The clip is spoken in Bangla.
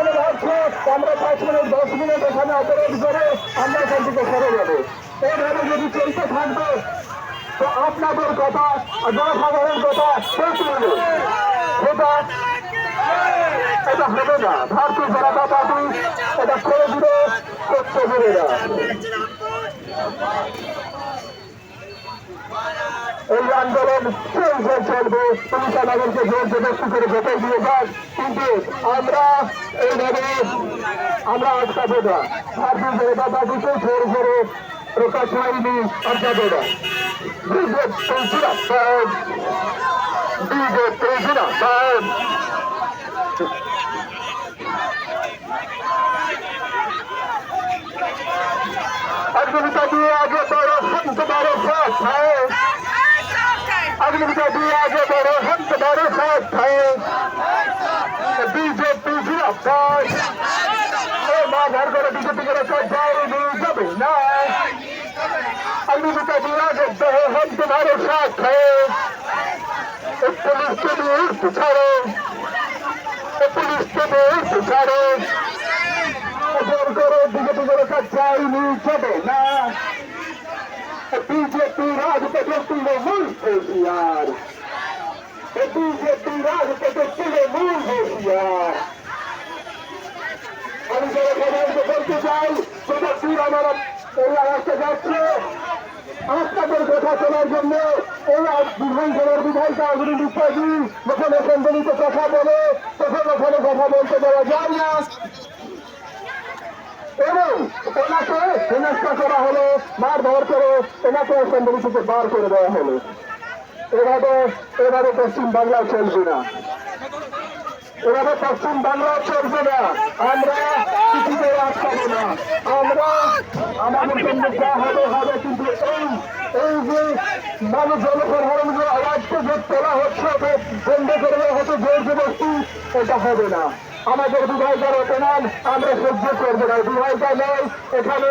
এখানে ভাবছে আমরা 5 মিনিট 10 মিনিট এখানে অবরোধ করে আমরা এখান থেকে সরে যাবো। এইভাবে যদি চলতে থাকবে তো আপনাদের কথা জনসাধারণের কথা শেষ হবে। এটা হবে না। ভারতীয় জনতা পার্টি এটা করে দিবে, করতে দেবে না। এই আন্দোলন চলবে। পুলিশ আমাদেরকে জোর জবরদস্তি করে ভেতর দিয়ে যান, কিন্তু এইভাবে আমরা আটকাবো না। ভারতীয় জনতা পার্টিকে জোর করে প্রকাশ হয়নি আটকাবো না। अग्निमिता दिए आगे बढ़ो, हम तुम्हारे साथ हैं। अग्निमिता दिए आगे बढ़ो, हम तुम्हारे साथ हैं। बीजेपी जिंदाबाद। मां घर को बीजेपी को रखा जाए नहीं जब ना। अग्निमिता दिए आगे बढ़ो, हम तुम्हारे साथ हैं। पुलिस के लिए पिछाड़ो, पुलिस के लिए पिछाड़ो। बीजेपी को रखा जाए नहीं जब ना। बीजेपी राजपति मूल होशियार, बीजेपी राजपति मूल होशियार। আমি জনসাধারণকে বলতে চাই, প্রযুক্তির আমার এই রাস্তা যাচ্ছে আপনাদের কথা শোনার জন্য। এই বিধানসভার বিধায়িকা অগ্নি বিশ্বাসী যখন অ্যাসেম্বলিতে কথা বলে তখন ওখানে কথা বলতে দেওয়া যায় না এবং ওনাকে হেনস্থা করা হলো, মারধর করে ওনাকে অ্যাসেম্বলি থেকে বার করে দেওয়া হলো। এভাবে পশ্চিম বাংলায় চলবে না, এভাবে পশ্চিম বাংলায় চলবে না। আমরা কিছুতে আটকাবো না। আমরা আমাদের জন্য যা হবে হবে, কিন্তু এই যে মানুষ জনসাধারণের আওয়াজকে যে তোলা হচ্ছে বন্ধ করে দেওয়া হচ্ছে জোর জবরদস্তি, এটা হবে না। আমাদের বিধায়িকার অপমান আমরা সহ্য করবো না। বিধায়িকা নয়, এখানে